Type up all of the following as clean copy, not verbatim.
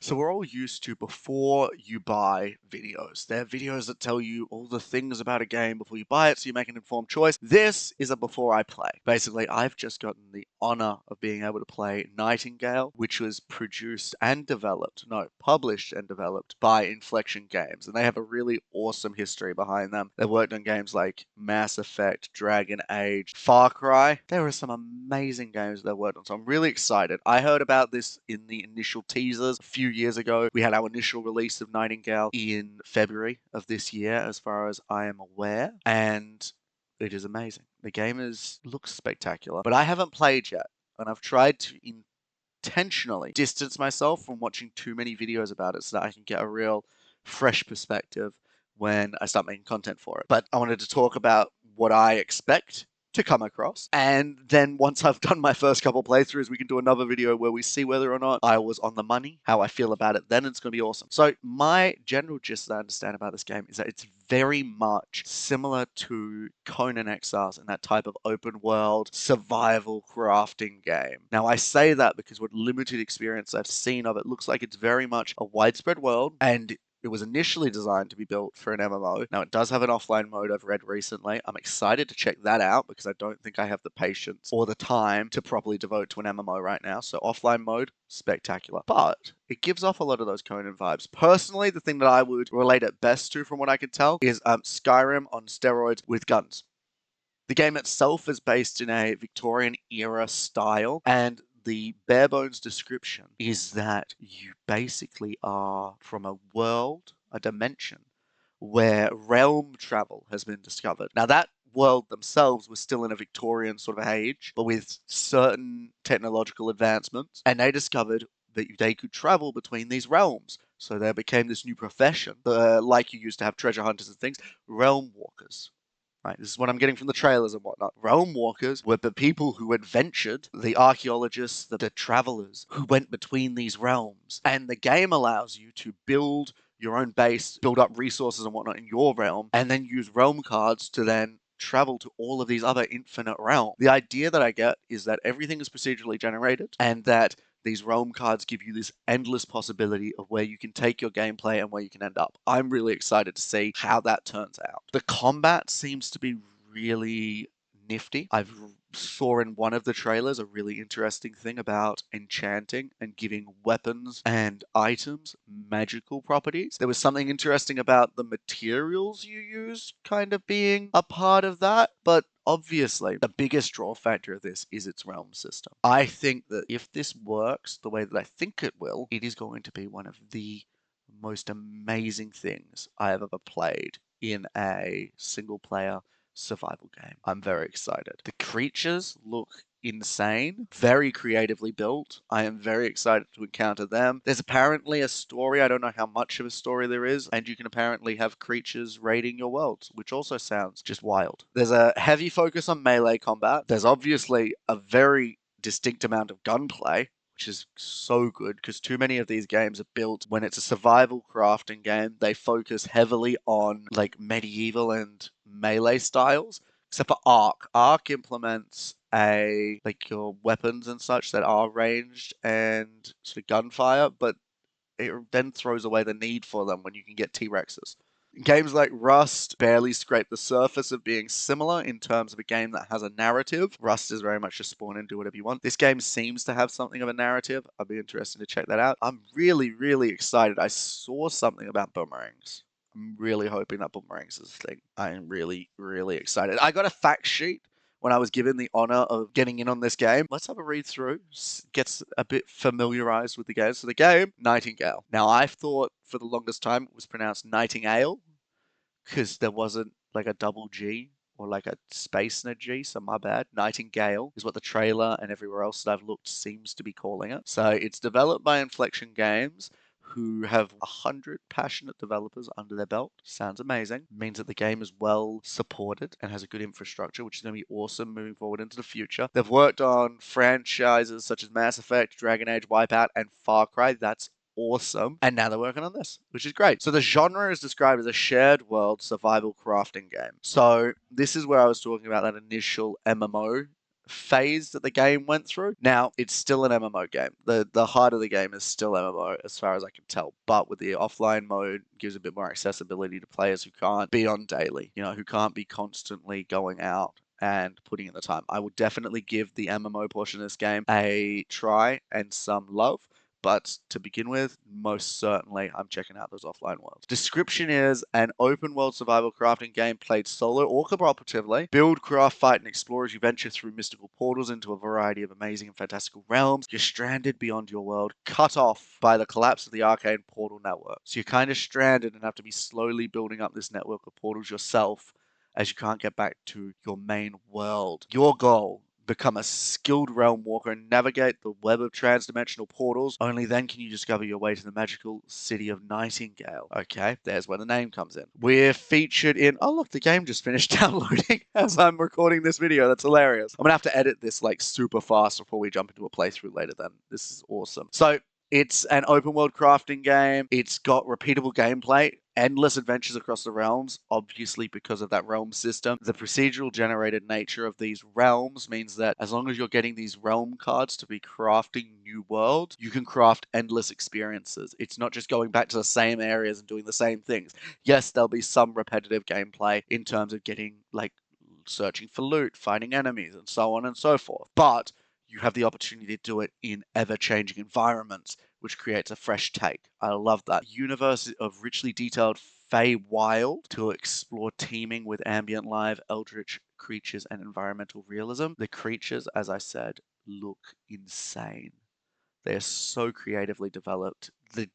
So we're all used to before you buy videos. They're videos that tell you all the things about a game before you buy it so you make an informed choice. This is a before I play. Basically, I've just gotten the honor of being able to play Nightingale, which was published and developed by Inflection Games. And they have a really awesome history behind them. They've worked on games like Mass Effect, Dragon Age, Far Cry. There are some amazing games they've worked on, so I'm really excited. I heard about this in the initial teasers a few years ago. We had our initial release of Nightingale in February of this year, as far as I am aware, and it is amazing. The game looks spectacular, but I haven't played yet, and I've tried to intentionally distance myself from watching too many videos about it so that I can get a real fresh perspective when I start making content for it. But I wanted to talk about what I expect to come across. And then once I've done my first couple playthroughs, we can do another video where we see whether or not I was on the money, how I feel about it then. It's going to be awesome. So my general gist that I understand about this game is that it's very much similar to Conan Exiles and that type of open world survival crafting game. Now I say that because what limited experience I've seen of it looks like it's very much a widespread world, and it was initially designed to be built for an MMO. Now, it does have an offline mode I've read recently. I'm excited to check that out because I don't think I have the patience or the time to properly devote to an MMO right now. So offline mode, spectacular. But it gives off a lot of those Conan vibes. Personally, the thing that I would relate it best to, from what I can tell, is Skyrim on steroids with guns. The game itself is based in a Victorian era style, and the bare bones description is that you basically are from a world, a dimension, where realm travel has been discovered. Now, that world themselves was still in a Victorian sort of age, but with certain technological advancements, and they discovered that they could travel between these realms. So there became this new profession, like you used to have treasure hunters and things, realm walkers. Right, this is what I'm getting from the trailers and whatnot. Realm walkers were the people who adventured, the archaeologists, the travelers who went between these realms. And the game allows you to build your own base, build up resources and whatnot in your realm, and then use realm cards to then travel to all of these other infinite realms. The idea that I get is that everything is procedurally generated, and that these realm cards give you this endless possibility of where you can take your gameplay and where you can end up. I'm really excited to see how that turns out. The combat seems to be really nifty. I saw in one of the trailers a really interesting thing about enchanting and giving weapons and items magical properties. There was something interesting about the materials you use kind of being a part of that, but obviously the biggest draw factor of this is its realm system. I think that if this works the way that I think it will, it is going to be one of the most amazing things I have ever played in a single player survival game. I'm very excited. The creatures look insane, very creatively built. I am very excited to encounter them. There's apparently a story. I don't know how much of a story there is, and you can apparently have creatures raiding your worlds, which also sounds just wild. There's a heavy focus on melee combat. There's obviously a very distinct amount of gunplay, which is so good because too many of these games are built when it's a survival crafting game. They focus heavily on like medieval and melee styles, except for Ark. Ark implements like your weapons and such that are ranged and sort of gunfire, but it then throws away the need for them when you can get T-Rexes. Games like Rust barely scrape the surface of being similar in terms of a game that has a narrative. Rust is very much just spawn and do whatever you want. This game seems to have something of a narrative. I'd be interested to check that out. I'm really, really excited. I saw something about boomerangs. I'm really hoping that boomerangs is a thing. I am really, really excited. I got a fact sheet when I was given the honor of getting in on this game. Let's have a read through, gets a bit familiarized with the game. So the game, Nightingale. Now, I've thought for the longest time it was pronounced Nightingale because there wasn't like a double G or like a space and a G, so my bad. Nightingale is what the trailer and everywhere else that I've looked seems to be calling it. So it's developed by Inflection Games, who have 100 passionate developers under their belt. Sounds amazing. Means that the game is well supported and has a good infrastructure, which is going to be awesome moving forward into the future. They've worked on franchises such as Mass Effect, Dragon Age, Wipeout, and Far Cry. That's awesome. And now they're working on this, which is great. So the genre is described as a shared world survival crafting game. So this is where I was talking about that initial MMO phase that the game went through. Now, it's still an MMO game. The heart of the game is still MMO as far as I can tell, but with the offline mode gives a bit more accessibility to players who can't be on daily, who can't be constantly going out and putting in the time. I would definitely give the MMO portion of this game a try and some love. But to begin with, most certainly, I'm checking out those offline worlds. Description is an open world survival crafting game played solo or cooperatively. Build, craft, fight, and explore as you venture through mystical portals into a variety of amazing and fantastical realms. You're stranded beyond your world, cut off by the collapse of the arcane portal network. So you're kind of stranded and have to be slowly building up this network of portals yourself as you can't get back to your main world. Your goal: become a skilled realm walker and navigate the web of transdimensional portals. Only then can you discover your way to the magical city of Nightingale. Okay, there's where the name comes in. We're featured in... Oh, look, the game just finished downloading as I'm recording this video. That's hilarious. I'm going to have to edit this like super fast before we jump into a playthrough later then. This is awesome. So, it's an open world crafting game. It's got repeatable gameplay, endless adventures across the realms, obviously because of that realm system. The procedural generated nature of these realms means that as long as you're getting these realm cards to be crafting new worlds, you can craft endless experiences. It's not just going back to the same areas and doing the same things. Yes, there'll be some repetitive gameplay in terms of getting, like, searching for loot, fighting enemies, and so on and so forth. But you have the opportunity to do it in ever-changing environments, which creates a fresh take. I love that. Universe of richly detailed Feywild to explore, teeming with ambient life, eldritch creatures, and environmental realism. The creatures, as I said, look insane. They're so creatively developed. The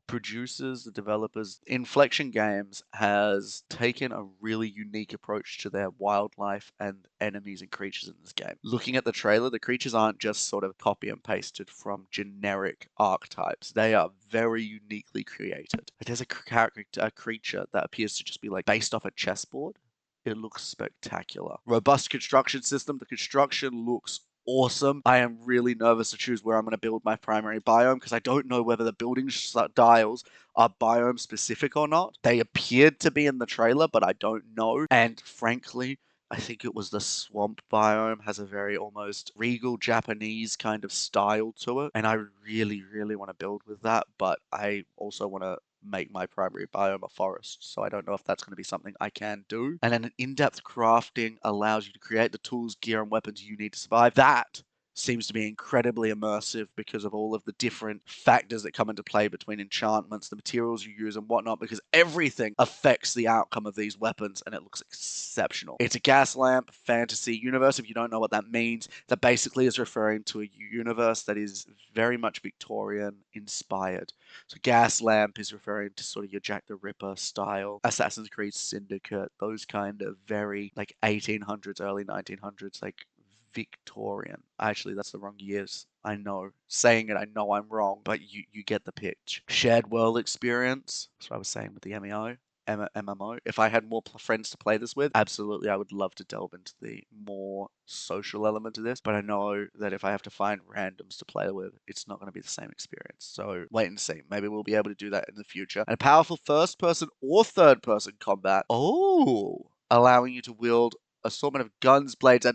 producers, the developers, Inflection Games has taken a really unique approach to their wildlife and enemies and creatures in this game. Looking at the trailer, the creatures aren't just sort of copy and pasted from generic archetypes. They are very uniquely created. There's a creature that appears to just be like based off a chessboard. It looks spectacular. Robust construction system. The construction looks awesome. I am really nervous to choose where I'm going to build my primary biome because I don't know whether the building styles are biome specific or not. They appeared to be in the trailer, but I don't know. And frankly, I think it was the swamp biome has a very almost regal Japanese kind of style to it. And I really, really want to build with that, but I also want to make my primary biome a forest, so I don't know if that's going to be something I can do. And then an in-depth crafting allows you to create the tools, gear, and weapons you need to survive. That seems to be incredibly immersive because of all of the different factors that come into play between enchantments, the materials you use, and whatnot, because everything affects the outcome of these weapons, and it looks exceptional. It's a gas lamp fantasy universe. If you don't know what that means, that basically is referring to a universe that is very much Victorian inspired. So gas lamp is referring to sort of your Jack the Ripper style, Assassin's Creed Syndicate, those kind of very like 1800s, early 1900s, like Victorian. Actually, that's the wrong years. I know. Saying it, I know I'm wrong, but you get the pitch. Shared world experience. That's what I was saying with the MMO. If I had more friends to play this with, absolutely, I would love to delve into the more social element of this. But I know that if I have to find randoms to play with, it's not going to be the same experience. So wait and see. Maybe we'll be able to do that in the future. And a powerful first-person or third-person combat. Oh, allowing you to wield assortment of guns, blades,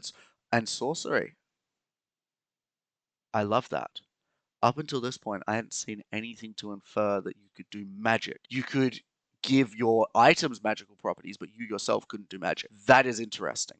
and sorcery. I love that. Up until this point, I hadn't seen anything to infer that you could do magic. You could give your items magical properties, but you yourself couldn't do magic. That is interesting.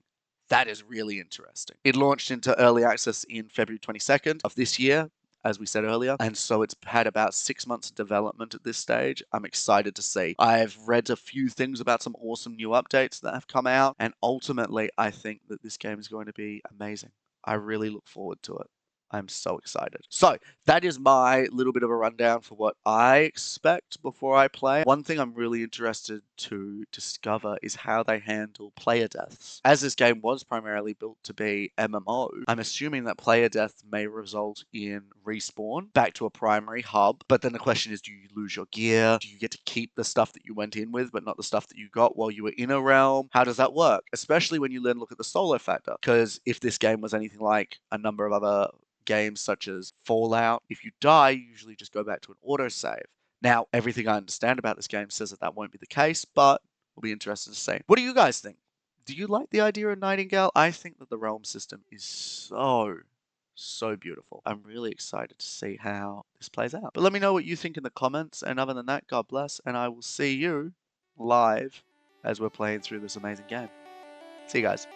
That is really interesting. It launched into early access in February 22nd of this year, as we said earlier, and so it's had about 6 months of development at this stage. I'm excited to see. I've read a few things about some awesome new updates that have come out, and ultimately, I think that this game is going to be amazing. I really look forward to it. I'm so excited. So, that is my little bit of a rundown for what I expect before I play. One thing I'm really interested to discover is how they handle player deaths. As this game was primarily built to be MMO, I'm assuming that player death may result in respawn back to a primary hub. But then the question is, do you lose your gear? Do you get to keep the stuff that you went in with, but not the stuff that you got while you were in a realm? How does that work? Especially when you then look at the solo factor. Because if this game was anything like a number of other games such as Fallout, if you die, you usually just go back to an autosave. Now, everything I understand about this game says that that won't be the case, but we'll be interested to see. What do you guys think? Do you like the idea of Nightingale? I think that the realm system is so beautiful. I'm really excited to see how this plays out. But let me know what you think in the comments. And other than that, God bless. And I will see you live as we're playing through this amazing game. See you guys.